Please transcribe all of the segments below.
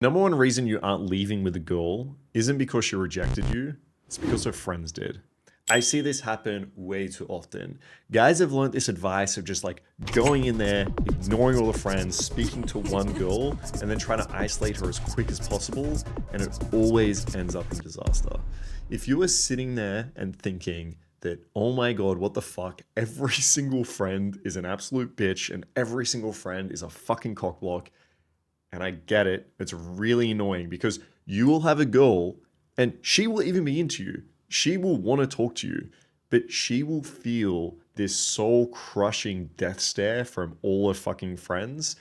Number one reason you aren't leaving with a girl isn't because she rejected you, it's because her friends did. I see this happen way too often. Guys have learned this advice of just like going in there, ignoring all the friends, speaking to one girl, and then trying to isolate her as quick as possible, and it always ends up in disaster. If you are sitting there and thinking that, oh my God, what the fuck, every single friend is an absolute bitch and every single friend is a fucking cockblock, and I get it, it's really annoying because you will have a girl and she will even be into you. She will want to talk to you, but she will feel this soul crushing death stare from all her fucking friends.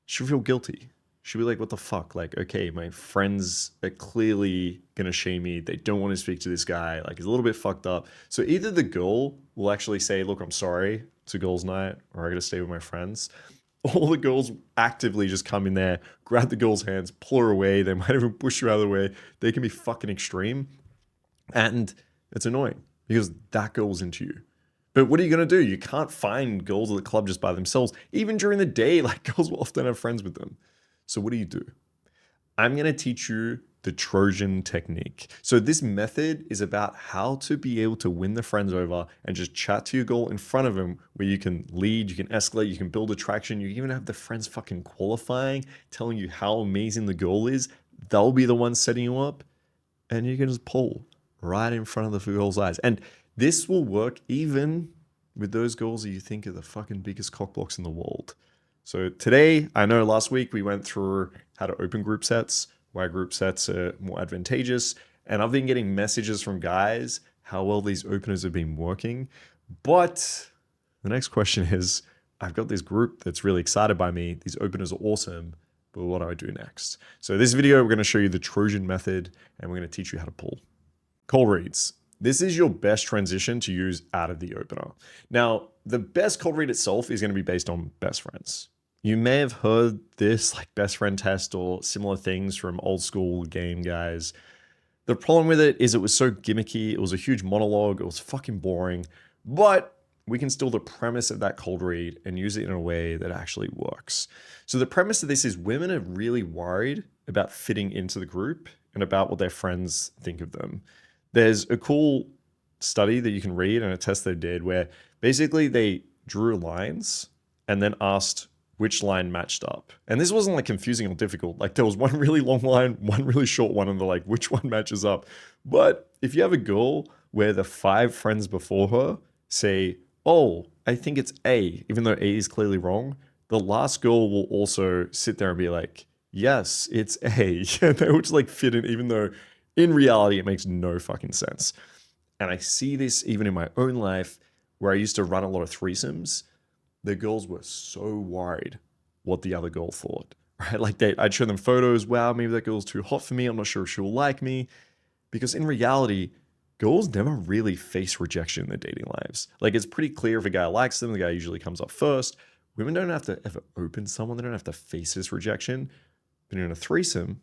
She'll feel guilty. She'll be like, what the fuck? Like, okay, my friends are clearly gonna shame me. They don't want to speak to this guy. Like, he's a little bit fucked up. So either the girl will actually say, look, I'm sorry, it's a girl's night, or I gotta stay with my friends. All the girls actively just come in there, grab the girl's hands, pull her away. They might even push her out of the way. They can be fucking extreme. And it's annoying because that girl's into you. But what are you going to do? You can't find girls at the club just by themselves. Even during the day, like girls will often have friends with them. So what do? I'm going to teach you the Trojan technique. So this method is about how to be able to win the friends over and just chat to your girl in front of them where you can lead, you can escalate, you can build attraction. You even have the friends fucking qualifying, telling you how amazing the girl is. They'll be the ones setting you up and you can just pull right in front of the girl's eyes. And this will work even with those girls that you think are the fucking biggest cockblocks in the world. So today, I know last week we went through how to open group sets, why group sets are more advantageous. And I've been getting messages from guys how well these openers have been working. But the next question is, I've got this group that's really excited by me. These openers are awesome, but what do I do next? So this video, we're going to show you the Trojan method and we're going to teach you how to pull. Call reads. This is your best transition to use out of the opener. Now, the best call read itself is going to be based on best friends. You may have heard this like best friend test or similar things from old school game guys. The problem with it is it was so gimmicky. It was a huge monologue. It was fucking boring, but we can steal the premise of that cold read and use it in a way that actually works. So the premise of this is women are really worried about fitting into the group and about what their friends think of them. There's a cool study that you can read and a test they did where basically they drew lines and then asked which line matched up. And this wasn't like confusing or difficult. Like there was one really long line, one really short one, and they're like, which one matches up? But if you have a girl where the 5 friends before her say, oh, I think it's A, even though A is clearly wrong, the last girl will also sit there and be like, yes, it's A. They would just like fit in, even though in reality, it makes no fucking sense. And I see this even in my own life where I used to run a lot of threesomes. The girls were so worried what the other girl thought, right? Like I'd show them photos. Wow, maybe that girl's too hot for me. I'm not sure if she'll like me. Because in reality, girls never really face rejection in their dating lives. Like it's pretty clear if a guy likes them, the guy usually comes up first. Women don't have to ever open someone. They don't have to face this rejection. But in a threesome,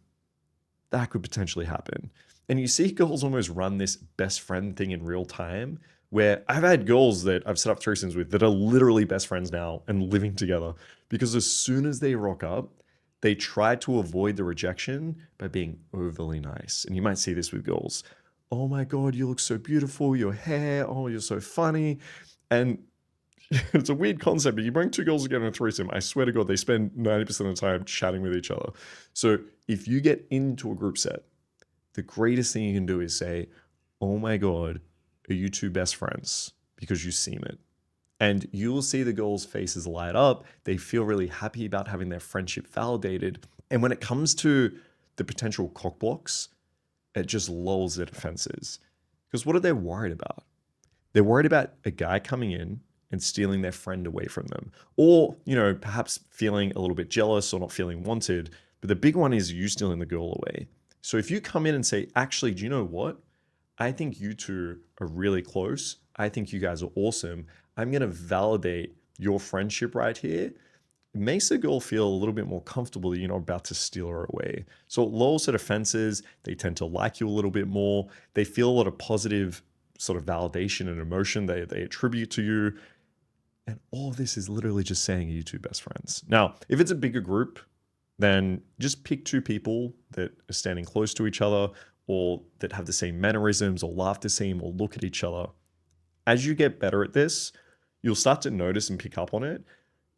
that could potentially happen. And you see girls almost run this best friend thing in real time where I've had girls that I've set up threesomes with that are literally best friends now and living together because as soon as they rock up, they try to avoid the rejection by being overly nice. And you might see this with girls. Oh my God, you look so beautiful. Your hair. Oh, you're so funny. And it's a weird concept, but you bring 2 girls together in a threesome, I swear to God, they spend 90% of the time chatting with each other. So if you get into a group set, the greatest thing you can do is say, oh my God, are you 2 best friends? Because you seem it. And you will see the girls' faces light up. They feel really happy about having their friendship validated. And when it comes to the potential cockblocks, it just lulls their defenses. Because what are they worried about? They're worried about a guy coming in and stealing their friend away from them. Or, perhaps feeling a little bit jealous or not feeling wanted. But the big one is you stealing the girl away. So if you come in and say, actually, do you know what? I think you 2 are really close. I think you guys are awesome. I'm going to validate your friendship right here. It makes the girl feel a little bit more comfortable that you're not about to steal her away. So it lowers her defenses. They tend to like you a little bit more. They feel a lot of positive sort of validation and emotion they attribute to you. And all of this is literally just saying you 2 best friends. Now, if it's a bigger group, then just pick two people that are standing close to each other or that have the same mannerisms or laugh the same or look at each other. As you get better at this, you'll start to notice and pick up on it.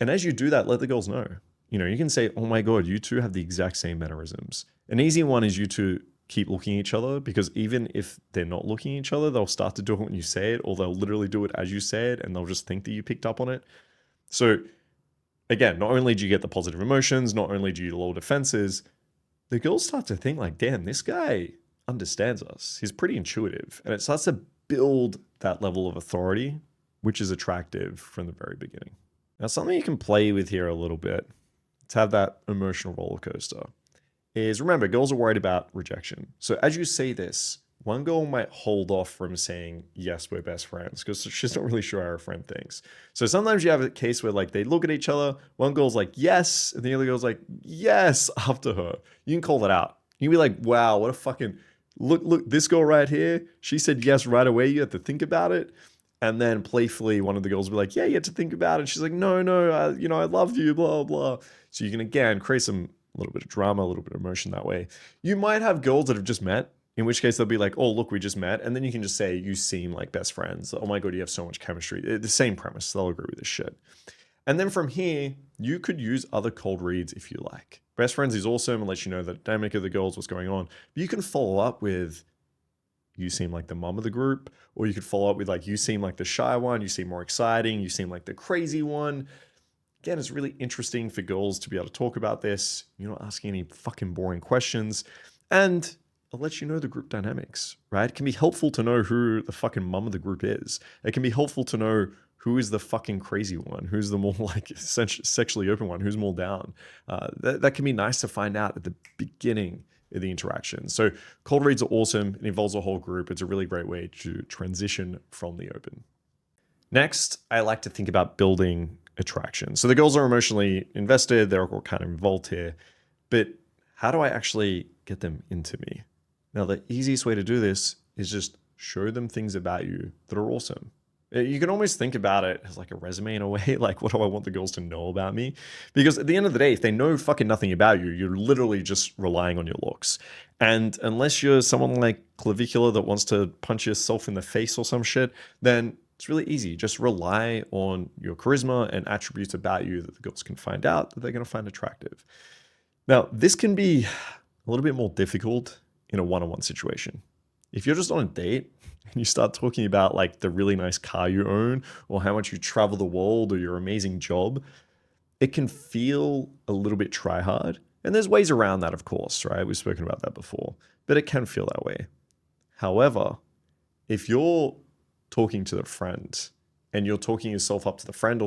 And as you do that, let the girls know. You can say, oh my God, you two have the exact same mannerisms. An easy one is you two keep looking at each other, because even if they're not looking at each other, they'll start to do it when you say it, or they'll literally do it as you say it, and they'll just think that you picked up on it. So again, not only do you get the positive emotions, not only do you lower defenses, the girls start to think like, damn, this guy understands us. He's pretty intuitive. And it starts to build that level of authority, which is attractive from the very beginning. Now, something you can play with here a little bit to have that emotional roller coaster is, remember, girls are worried about rejection. So as you say this, one girl might hold off from saying, yes, we're best friends, because she's not really sure how her friend thinks. So sometimes you have a case where like they look at each other, one girl's like, yes, and the other girl's like, yes, after her. You can call that out. You can be like, wow, what a fucking, look, this girl right here, she said yes right away. You have to think about it. And then playfully, one of the girls will be like, yeah, you have to think about it. She's like, no, I love you, blah, blah. So you can, again, create a little bit of drama, a little bit of emotion that way. You might have girls that have just met, in which case they'll be like, oh, look, we just met. And then you can just say, you seem like best friends. Oh my God, you have so much chemistry. The same premise. They'll agree with this shit. And then from here, you could use other cold reads if you like. Best friends is awesome and lets you know the dynamic of the girls, what's going on. But you can follow up with, you seem like the mom of the group, or you could follow up with like, you seem like the shy one, you seem more exciting, you seem like the crazy one. Again, it's really interesting for girls to be able to talk about this. You're not asking any fucking boring questions. And I'll let you know the group dynamics, right? It can be helpful to know who the fucking mom of the group is. It can be helpful to know who is the fucking crazy one, who's the more like sexually open one, who's more down. That can be nice to find out at the beginning of the interaction. So cold reads are awesome. It involves a whole group. It's a really great way to transition from the open. Next, I like to think about building attraction. So the girls are emotionally invested. They're all kind of involved here. But how do I actually get them into me? Now, the easiest way to do this is just show them things about you that are awesome. You can almost think about it as like a resume in a way, like what do I want the girls to know about me? Because at the end of the day, if they know fucking nothing about you, you're literally just relying on your looks. And unless you're someone like Clavicular that wants to punch yourself in the face or some shit, then it's really easy. Just rely on your charisma and attributes about you that the girls can find out that they're going to find attractive. Now, this can be a little bit more difficult in a one-on-one situation. If you're just on a date and you start talking about like the really nice car you own or how much you travel the world or your amazing job, it can feel a little bit try hard. And there's ways around that, of course, right? We've spoken about that before, but it can feel that way. However, if you're talking to the friend and you're talking yourself up to the friend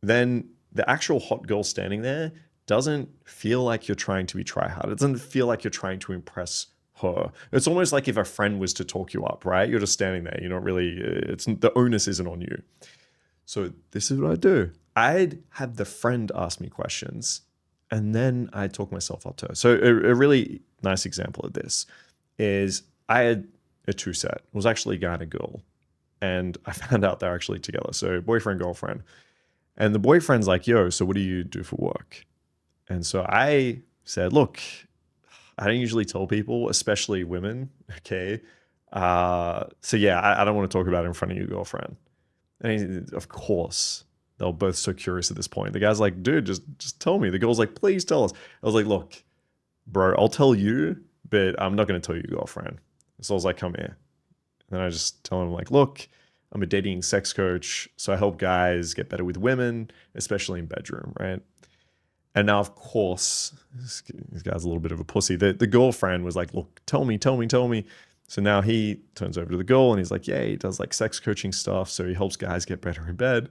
then the actual hot girl standing there doesn't feel like you're trying to be try hard. It doesn't feel like you're trying to impress her. It's almost like if a friend was to talk you up, right? You're just standing there. You're not really, the onus isn't on you. So this is what I do. I'd have the friend ask me questions and then I'd talk myself up to her. So a really nice example of this is I had a two set. It was actually a guy and a girl. And I found out they're actually together. So boyfriend, girlfriend. And the boyfriend's like, yo, so what do you do for work? And so I said, look, I don't usually tell people, especially women, okay? So yeah, I don't want to talk about it in front of your girlfriend. And of course, they were both so curious at this point. The guy's like, dude, just tell me. The girl's like, please tell us. I was like, look, bro, I'll tell you, but I'm not going to tell your girlfriend. So I was like, come here. And then I just tell him like, look, I'm a dating sex coach. So I help guys get better with women, especially in bedroom, right? And now, of course, this guy's a little bit of a pussy. The girlfriend was like, look, tell me. So now he turns over to the girl and he's like, yeah, he does like sex coaching stuff. So he helps guys get better in bed.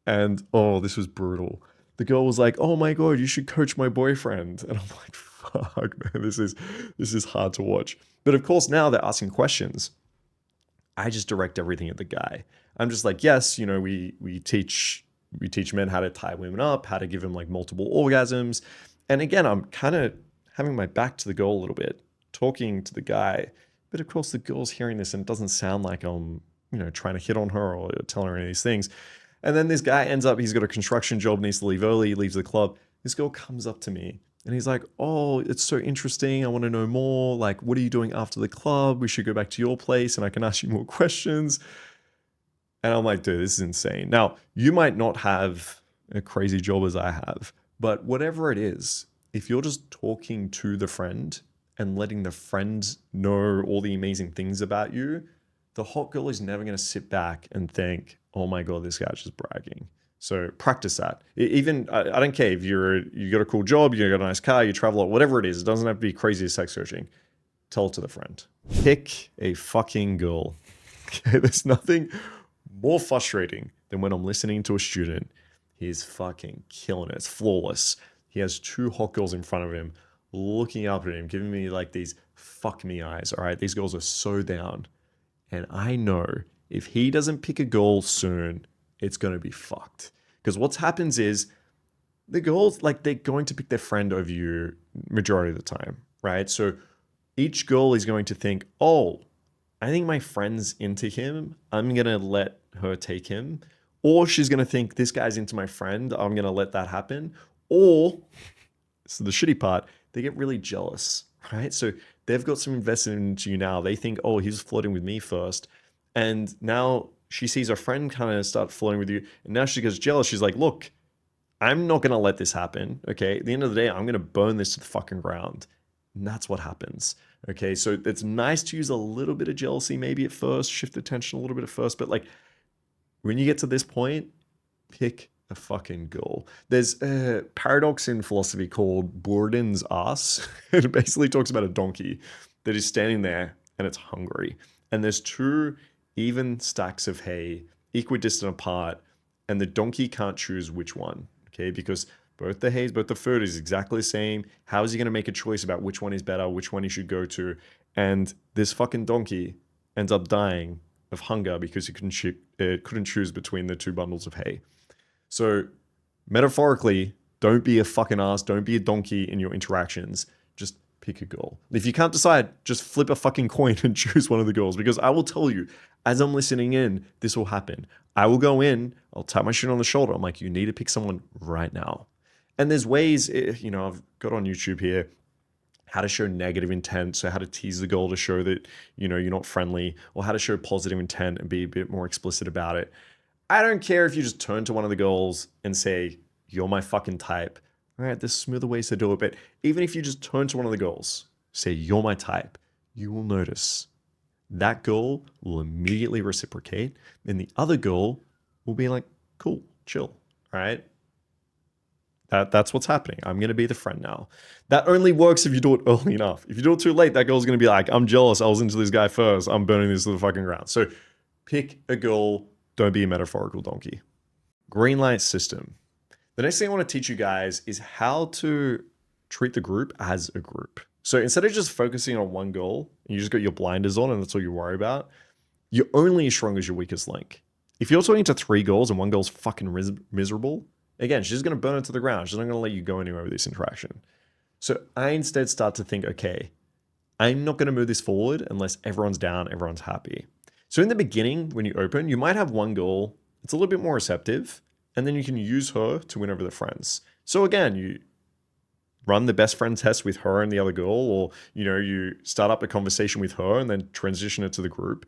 And oh, this was brutal. The girl was like, oh my God, you should coach my boyfriend. And I'm like, fuck, man, this is hard to watch. But of course, now they're asking questions. I just direct everything at the guy. I'm just like, yes, we teach men how to tie women up, how to give them like multiple orgasms. And again, I'm kind of having my back to the girl a little bit, talking to the guy. But of course, the girl's hearing this and it doesn't sound like I'm, trying to hit on her or telling her any of these things. And then this guy ends up, he's got a construction job, needs to leave early, he leaves the club. this girl comes up to me and he's like, oh, it's so interesting. I want to know more. Like, what are you doing after the club? We should go back to your place and I can ask you more questions. And I'm like, dude, this is insane. Now, you might not have a crazy job as I have, but whatever it is, if you're just talking to the friend and letting the friend know all the amazing things about you, the hot girl is never going to sit back and think, oh my God, this guy's just bragging. So practice that. Even, I don't care if you got a cool job, you got a nice car, you travel a lot, whatever it is. It doesn't have to be crazy as sex searching. Tell it to the friend. Pick a fucking girl. Okay, there's nothing more frustrating than when I'm listening to a student. He's fucking killing it. It's flawless. He has 2 hot girls in front of him, looking up at him, giving me like these fuck me eyes. All right, these girls are so down. And I know if he doesn't pick a girl soon, it's going to be fucked. Because what happens is the girls, like, they're going to pick their friend over you majority of the time, right? So each girl is going to think, oh, I think my friend's into him. I'm going to let her take him. Or she's going to think, this guy's into my friend. I'm going to let that happen. Or, this is the shitty part, they get really jealous, right? So they've got some investment into you now. They think, oh, he's flirting with me first. And now she sees her friend kind of start flirting with you. And now she gets jealous. She's like, look, I'm not going to let this happen. Okay. At the end of the day, I'm going to burn this to the fucking ground. And that's what happens. Okay. So it's nice to use a little bit of jealousy maybe at first, shift attention a little bit at first. But like when you get to this point, pick a fucking girl. There's a paradox in philosophy called Bourdain's ass. It basically talks about a donkey that is standing there and it's hungry. And there's 2 even stacks of hay equidistant apart, and the donkey can't choose which one, okay? Because both the food is exactly the same. How is he going to make a choice about which one is better, which one he should go to? And this fucking donkey ends up dying of hunger because he couldn't choose between the 2 bundles of hay. So metaphorically, don't be a fucking ass, don't be a donkey in your interactions. Just pick a girl. If you can't decide, just flip a fucking coin and choose one of the girls. Because I will tell you, as I'm listening in, this will happen. I will go in, I'll tap my shit on the shoulder. I'm like, you need to pick someone right now. And there's ways, I've got on YouTube here, how to show negative intent. So how to tease the girl to show that, you're not friendly, or how to show positive intent and be a bit more explicit about it. I don't care if you just turn to one of the girls and say, you're my fucking type. All right, there's smoother ways to do it. But even if you just turn to one of the girls, say, you're my type, you will notice that girl will immediately reciprocate. And the other girl will be like, cool, chill. All right. That's what's happening. I'm going to be the friend now. That only works if you do it early enough. If you do it too late, that girl's going to be like, I'm jealous. I was into this guy first. I'm burning this to the fucking ground. So pick a girl. Don't be a metaphorical donkey. Green light system. The next thing I want to teach you guys is how to treat the group as a group. So instead of just focusing on one goal, and you just got your blinders on and that's all you worry about, you're only as strong as your weakest link. If you're talking to 3 goals and one goal's fucking miserable, again, she's going to burn it to the ground. She's not going to let you go anywhere with this interaction. So I instead start to think, okay, I'm not going to move this forward unless everyone's down, everyone's happy. So in the beginning, when you open, you might have one goal that's a little bit more receptive, and then you can use her to win over the friends. So again, you run the best friend test with her and the other girl, or you start up a conversation with her and then transition it to the group.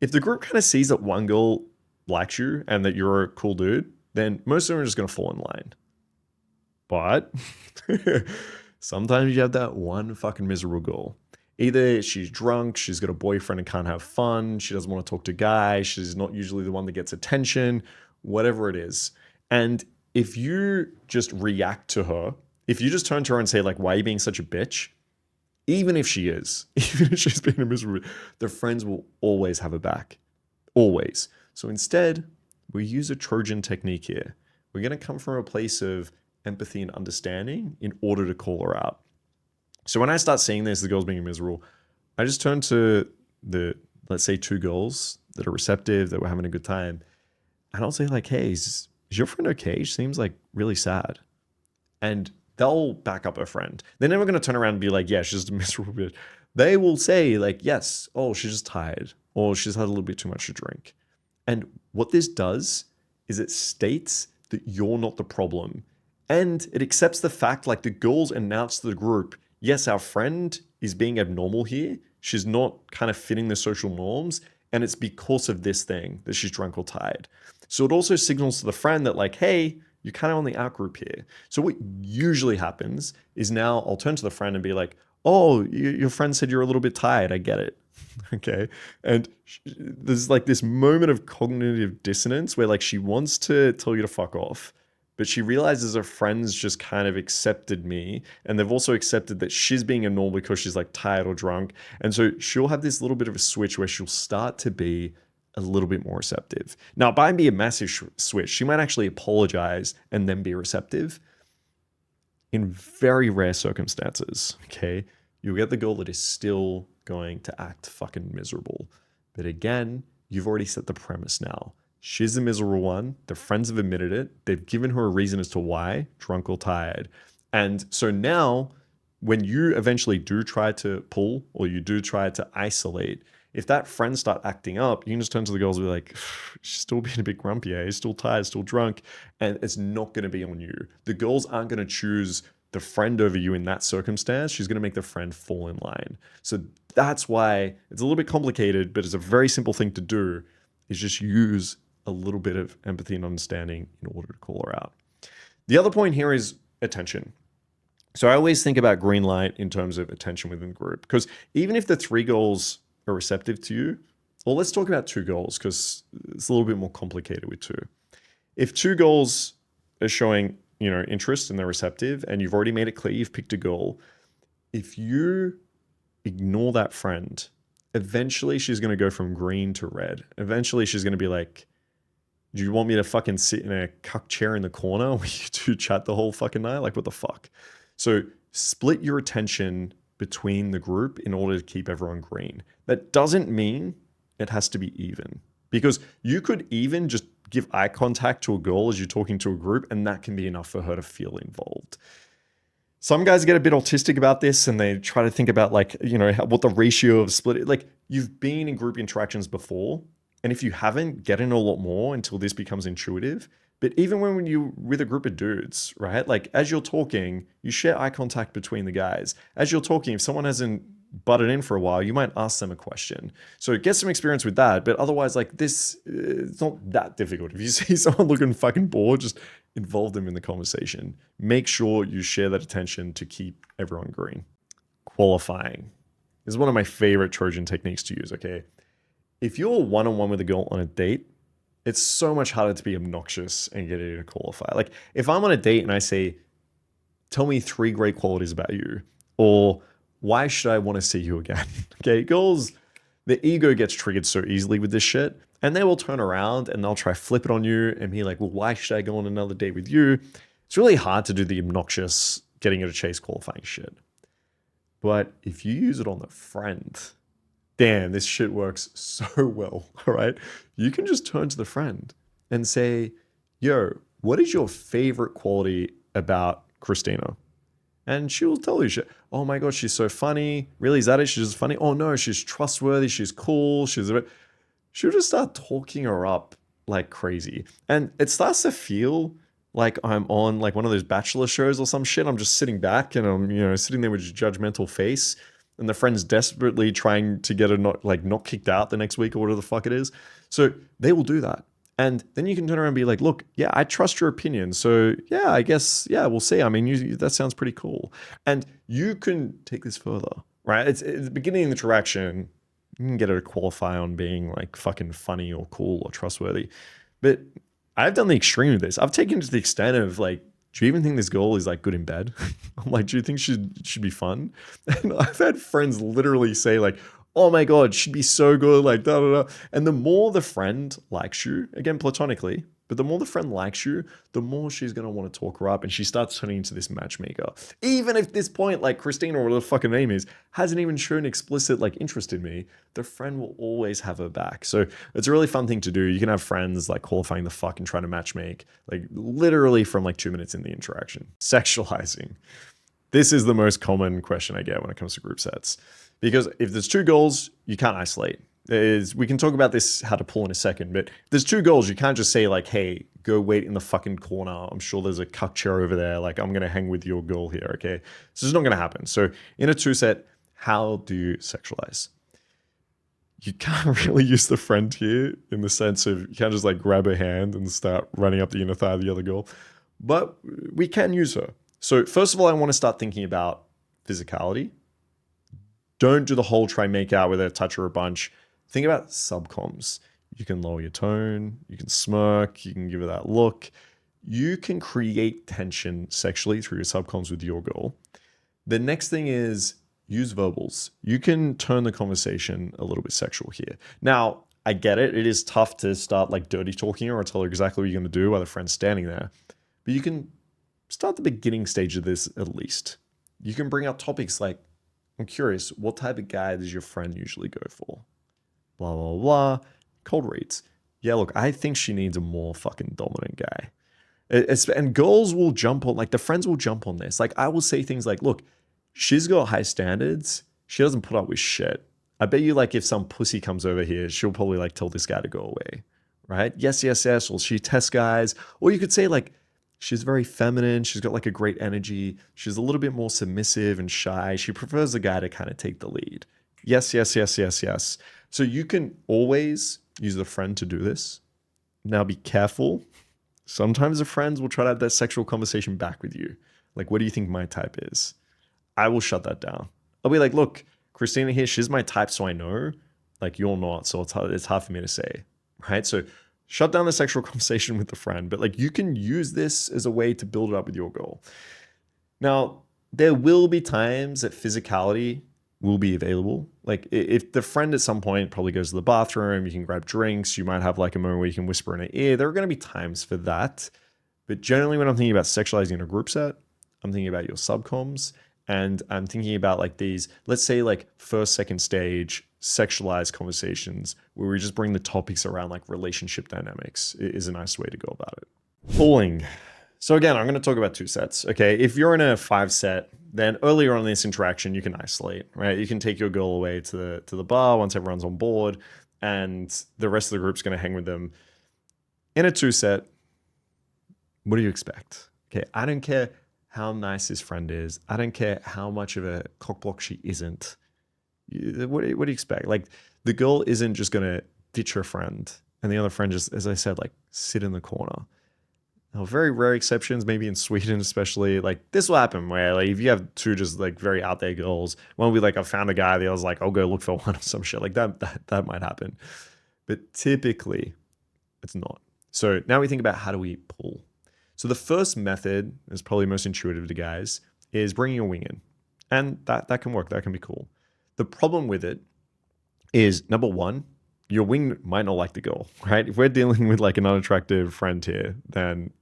If the group kind of sees that one girl likes you and that you're a cool dude, then most of them are just going to fall in line. But sometimes you have that one fucking miserable girl. Either she's drunk, she's got a boyfriend and can't have fun, she doesn't want to talk to guys, she's not usually the one that gets attention, whatever it is. And if you just react to her, if you just turn to her and say, like, why are you being such a bitch? Even if she is, even if she's being a miserable, the friends will always have her back. Always. So instead, we use a Trojan technique here. We're going to come from a place of empathy and understanding in order to call her out. So when I start seeing this, the girl's being miserable, I just turn to let's say 2 girls that are receptive, that were having a good time. And I'll say, like, hey, is your friend okay? She seems like really sad. And they'll back up her friend. They're never going to turn around and be like, yeah, she's just a miserable bitch. They will say, like, yes, oh, she's just tired, or she's had a little bit too much to drink. And what this does is it states that you're not the problem And it accepts the fact, like, the girls announce to the group, yes, our friend is being abnormal here. She's not kind of fitting the social norms. And it's because of this thing that she's drunk or tired. So it also signals to the friend that, like, hey, you're kind of on the out group here. So what usually happens is now I'll turn to the friend and be like, oh, your friend said you're a little bit tired. I get it. Okay. And there's like this moment of cognitive dissonance where, like, she wants to tell you to fuck off, but she realizes her friends just kind of accepted me, and they've also accepted that she's being abnormal because she's like tired or drunk. And so she'll have this little bit of a switch where she'll start to be a little bit more receptive. Now, it might be a massive switch. She might actually apologize and then be receptive. In very rare circumstances, okay, you'll get the girl that is still going to act fucking miserable. But again, you've already set the premise now. She's the miserable one. Their friends have admitted it. They've given her a reason as to why, drunk or tired. And so now, when you eventually do try to pull or you do try to isolate, if that friend start acting up, you can just turn to the girls and be like, she's still being a bit grumpy, eh? Still tired, still drunk. And it's not going to be on you. The girls aren't going to choose the friend over you in that circumstance. She's going to make the friend fall in line. So that's why it's a little bit complicated, but it's a very simple thing to do, is just use a little bit of empathy and understanding in order to call her out. The other point here is attention. So I always think about green light in terms of attention within the group, because even if the 3 girls are receptive to you, well, let's talk about 2 girls because it's a little bit more complicated with 2. If 2 girls are showing, interest and they're receptive, and you've already made it clear you've picked a goal, if you ignore that friend, eventually she's going to go from green to red. Eventually she's going to be like, do you want me to fucking sit in a cuck chair in the corner where you 2 chat the whole fucking night? Like, what the fuck? So split your attention between the group in order to keep everyone green. That doesn't mean it has to be even, because you could even just give eye contact to a girl as you're talking to a group, and that can be enough for her to feel involved. Some guys get a bit autistic about this and they try to think about, like, what the ratio of split, like, you've been in group interactions before. And if you haven't, get in a lot more until this becomes intuitive. But even when you're with a group of dudes, right? Like, as you're talking, you share eye contact between the guys. As you're talking, if someone hasn't butted in for a while, you might ask them a question. So get some experience with that. But otherwise, like, this, it's not that difficult. If you see someone looking fucking bored, just involve them in the conversation. Make sure you share that attention to keep everyone green. Qualifying is one of my favorite Trojan techniques to use, okay? If you're one-on-one with a girl on a date, it's so much harder to be obnoxious and get her to qualify. Like, if I'm on a date and I say, tell me 3 great qualities about you, or why should I want to see you again? Okay, girls, the ego gets triggered so easily with this shit, and they will turn around and they'll try flip it on you and be like, well, why should I go on another date with you? It's really hard to do the obnoxious, getting her to chase qualifying shit. But if you use it on the friend, damn, this shit works so well, all right? You can just turn to the friend and say, yo, what is your favorite quality about Christina? And she will tell you, oh my God, she's so funny. Really, is that it? She's just funny? Oh no, she's trustworthy. She's cool. She'll just start talking her up like crazy. And it starts to feel like I'm on like one of those Bachelor shows or some shit. I'm just sitting back and I'm, sitting there with a judgmental face. And the friend's desperately trying to get her not kicked out the next week or whatever the fuck it is. So they will do that. And then you can turn around and be like, look, yeah, I trust your opinion. So yeah, I guess, yeah, we'll see. I mean, that sounds pretty cool. And you can take this further, right? It's the beginning of the interaction. You can get her to qualify on being like fucking funny or cool or trustworthy. But I've done the extreme of this. I've taken it to the extent of like, do you even think this girl is like good in bed? I'm like, do you think she should be fun? And I've had friends literally say like, oh my God, she'd be so good, like da da da. And the more the friend likes you, again, platonically, but the more the friend likes you, the more she's going to want to talk her up, and she starts turning into this matchmaker. Even if this point, like Christina or whatever the fucking name is, hasn't even shown explicit like interest in me, the friend will always have her back. So it's a really fun thing to do. You can have friends like qualifying the fuck and trying to matchmake, like literally from like 2 minutes in the interaction. Sexualizing. This is the most common question I get when it comes to group sets. Because if there's 2 goals, you can't isolate. We can talk about this, how to pull in a second, but if there's 2 goals, you can't just say like, hey, go wait in the fucking corner. I'm sure there's a cuck chair over there. Like, I'm going to hang with your girl here, okay? So it's not going to happen. So in a 2-set, how do you sexualize? You can't really use the friend here in the sense of you can't just like grab her hand and start running up the inner thigh of the other girl. But we can use her. So first of all, I want to start thinking about physicality. Don't do the whole try make out with her, touch her a bunch. Think about subcoms. You can lower your tone, you can smirk, you can give her that look. You can create tension sexually through your subcoms with your girl. The next thing is use verbals. You can turn the conversation a little bit sexual here. Now, I get it. It is tough to start like dirty talking her or tell her exactly what you're going to do while the friend's standing there. But you can start the beginning stage of this at least. You can bring up topics like, I'm curious, what type of guy does your friend usually go for? Blah, blah, blah. Cold reads. Yeah, look, I think she needs a more fucking dominant guy. And girls will jump on, like the friends will jump on this. Like I will say things like, look, she's got high standards. She doesn't put up with shit. I bet you like if some pussy comes over here, she'll probably like tell this guy to go away, right? Yes, yes, yes. Or she tests guys. Or you could say like, she's very feminine. She's got like a great energy. She's a little bit more submissive and shy. She prefers a guy to kind of take the lead. Yes, yes, yes, yes, yes. So you can always use the friend to do this. Now be careful. Sometimes the friends will try to have that sexual conversation back with you. Like, what do you think my type is? I will shut that down. I'll be like, look, Christina here, she's my type, so I know. Like, you're not, so it's hard for me to say, right? So shut down the sexual conversation with the friend, but like you can use this as a way to build it up with your goal. Now, there will be times that physicality will be available. Like if the friend at some point probably goes to the bathroom, you can grab drinks, you might have like a moment where you can whisper in her ear. There are going to be times for that. But generally when I'm thinking about sexualizing in a group set, I'm thinking about your subcoms and I'm thinking about like these, let's say like first, second stage sexualized conversations where we just bring the topics around like relationship dynamics is a nice way to go about it. Pulling. So again, I'm going to talk about 2 sets. Okay. If you're in a 5-set, then earlier on in this interaction, you can isolate, right? You can take your girl away to the bar once everyone's on board and the rest of the group's going to hang with them. In a 2-set, what do you expect? Okay. I don't care how nice his friend is. I don't care how much of a cockblock she isn't. What do you expect? Like the girl isn't just going to ditch her friend and the other friend just, as I said, like sit in the corner. Now, very rare exceptions, maybe in Sweden especially, like this will happen where like if you have 2 just like very out there girls, one will be like, I found a guy, the other's like, I'll go look for one or some shit like that might happen. But typically it's not. So now we think about how do we pull? So the first method is probably most intuitive to guys is bringing a wing in and that can work. That can be cool. The problem with it is number 1, your wing might not like the girl, right? If we're dealing with like an unattractive friend here, then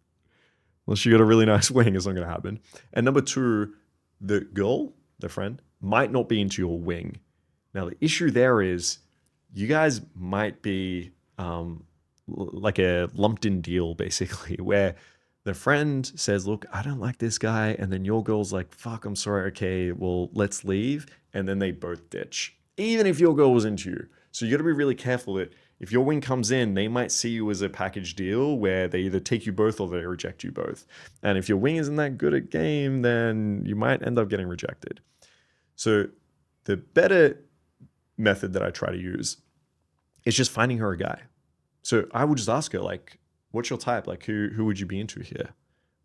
unless you got a really nice wing, it's not going to happen. And number 2, the girl, the friend, might not be into your wing. Now, the issue there is you guys might be like a lumped in deal, basically, where the friend says, look, I don't like this guy. And then your girl's like, fuck, I'm sorry. Okay, well, let's leave. And then they both ditch, even if your girl was into you. So you got to be really careful that if your wing comes in, they might see you as a package deal where they either take you both or they reject you both. And if your wing isn't that good at game, then you might end up getting rejected. So the better method that I try to use is just finding her a guy. So I would just ask her, like, what's your type? Like, who would you be into here?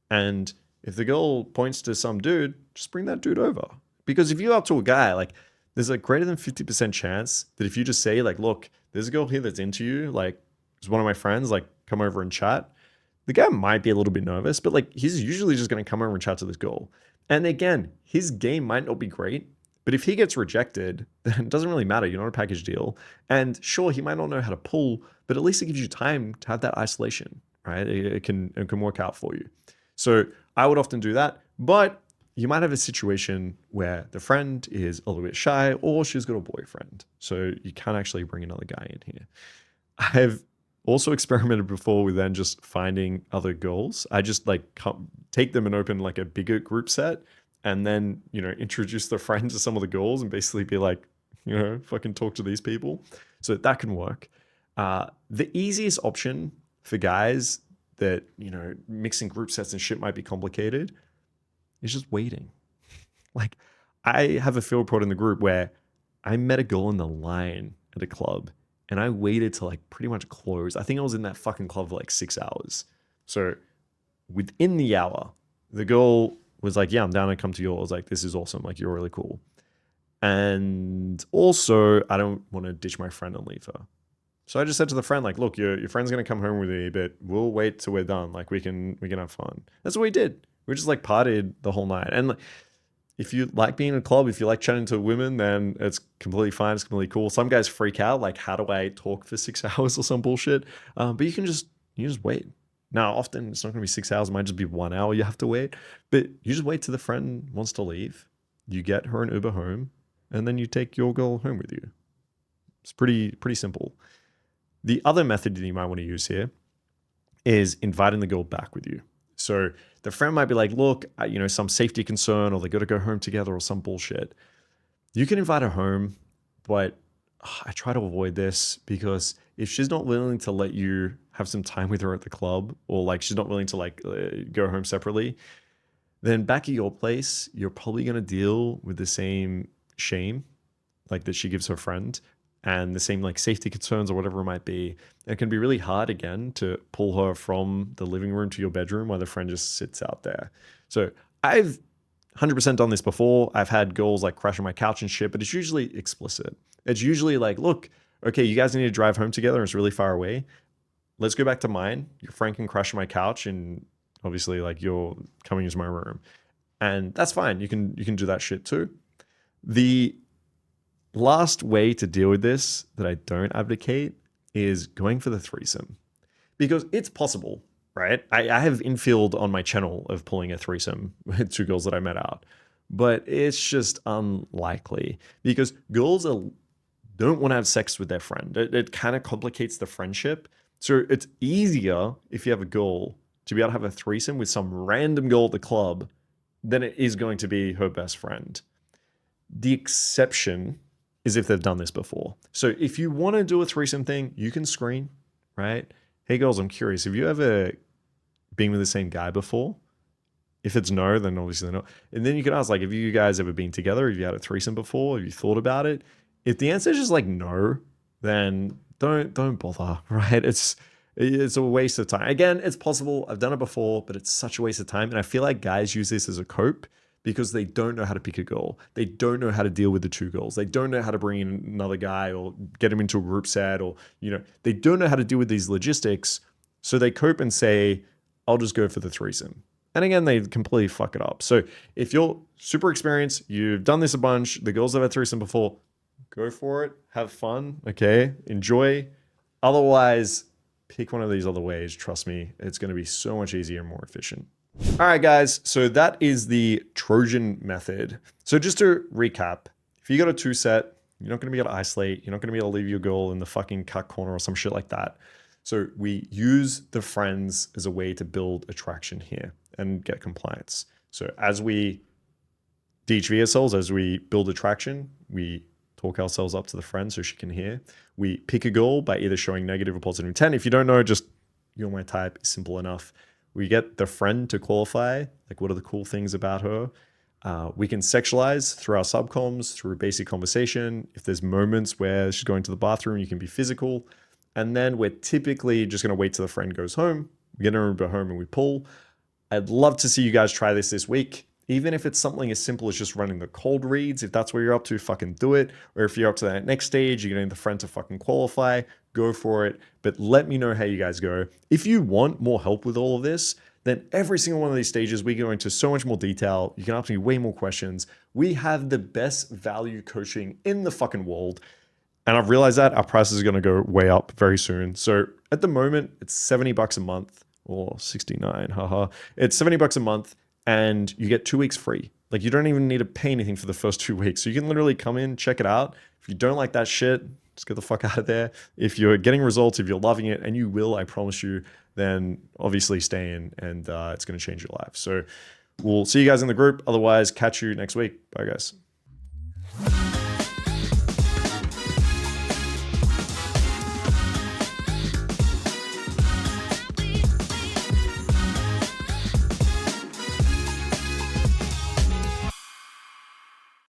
And if the girl points to some dude, just bring that dude over. Because if you're up to a guy, like, there's a greater than 50% chance that if you just say like, look, there's a girl here that's into you, like it's one of my friends, like come over and chat. The guy might be a little bit nervous, but like he's usually just going to come over and chat to this girl. And again, his game might not be great, but if he gets rejected, then it doesn't really matter. You're not a package deal. And sure, he might not know how to pull, but at least it gives you time to have that isolation, right? It can work out for you. So I would often do that, but you might have a situation where the friend is a little bit shy or she's got a boyfriend. So you can't actually bring another guy in here. I've also experimented before with then just finding other girls. I just like take them and open like a bigger group set and then, introduce the friend to some of the girls and basically be like, fucking talk to these people. So that can work. The easiest option for guys that, mixing group sets and shit might be complicated is just waiting. Like, I have a field report in the group where I met a girl in the line at a club and I waited to like pretty much close. I think I was in that fucking club for like 6 hours. So within the hour, the girl was like, yeah, I'm down to come to yours. I was like, this is awesome. Like, you're really cool. And also, I don't want to ditch my friend and leave her. So I just said to the friend, like, look, your friend's going to come home with me, but we'll wait till we're done. Like, we can have fun. That's what we did. We just like partied the whole night. And like, if you like being in a club, if you like chatting to women, then it's completely fine. It's completely cool. Some guys freak out, like, how do I talk for 6 hours or some bullshit? But you just wait. Now, often it's not going to be 6 hours. It might just be 1 hour you have to wait. But you just wait till the friend wants to leave. You get her an Uber home, and then you take your girl home with you. It's pretty simple. The other method that you might want to use here is inviting the girl back with you. So the friend might be like, look, some safety concern, or they got to go home together or some bullshit. You can invite her home, but I try to avoid this because if she's not willing to let you have some time with her at the club, or like she's not willing to like go home separately, then back at your place, you're probably going to deal with the same shame like that she gives her friend, and the same like safety concerns or whatever it might be. It can be really hard again to pull her from the living room to your bedroom while the friend just sits out there. So I've 100% done this before. I've had girls like crash on my couch and shit, but it's usually explicit. It's usually like, look, okay, you guys need to drive home together. It's really far away. Let's go back to mine. Your friend can crash on my couch, and obviously like you're coming into my room. And that's fine. You can do that shit too. The last way to deal with this that I don't advocate is going for the threesome, because it's possible, right? I have infield on my channel of pulling a threesome with two girls that I met out, but it's just unlikely because girls don't want to have sex with their friend. It kind of complicates the friendship. So it's easier if you have a girl to be able to have a threesome with some random girl at the club than it is going to be her best friend. The exception is if they've done this before. So if you want to do a threesome thing, you can screen, right? Hey girls, I'm curious, have you ever been with the same guy before? If it's no, then obviously no. And then you can ask, like, have you guys ever been together? Have you had a threesome before? Have you thought about it? If the answer is just like no, then don't bother, right? It's a waste of time. Again, it's possible. I've done it before, but it's such a waste of time. And I feel like guys use this as a cope because they don't know how to pick a girl. They don't know how to deal with the two girls. They don't know how to bring in another guy or get him into a group set, or, they don't know how to deal with these logistics. So they cope and say, I'll just go for the threesome. And again, they completely fuck it up. So if you're super experienced, you've done this a bunch, the girls have had threesome before, go for it, have fun, okay? Enjoy. Otherwise, pick one of these other ways. Trust me, it's going to be so much easier and more efficient. All right, guys. So that is the Trojan method. So just to recap, if you got a 2-set, you're not going to be able to isolate. You're not going to be able to leave your girl in the fucking cut corner or some shit like that. So we use the friends as a way to build attraction here and get compliance. So as we DHV ourselves, as we build attraction, we talk ourselves up to the friend so she can hear. We pick a girl by either showing negative or positive intent. If you don't know, just you're my type, simple enough. We get the friend to qualify, like what are the cool things about her. We can sexualize through our subcoms, through basic conversation. If there's moments where she's going to the bathroom, you can be physical. And then we're typically just going to wait till the friend goes home. We get her Uber home and we pull. I'd love to see you guys try this week. Even if it's something as simple as just running the cold reads, if that's what you're up to, fucking do it. Or if you're up to that next stage, you're getting the friend to fucking qualify, go for it. But let me know how you guys go. If you want more help with all of this, then every single one of these stages, we go into so much more detail. You can ask me way more questions. We have the best value coaching in the fucking world. And I've realized that our prices are going to go way up very soon. So at the moment, it's $70 a month, or 69, haha. It's $70 a month. And you get 2 weeks free. Like, you don't even need to pay anything for the first 2 weeks. So you can literally come in, check it out. If you don't like that shit, just get the fuck out of there. If you're getting results, if you're loving it, and you will, I promise you, then obviously stay in, and it's going to change your life. So we'll see you guys in the group. Otherwise, catch you next week. Bye, guys.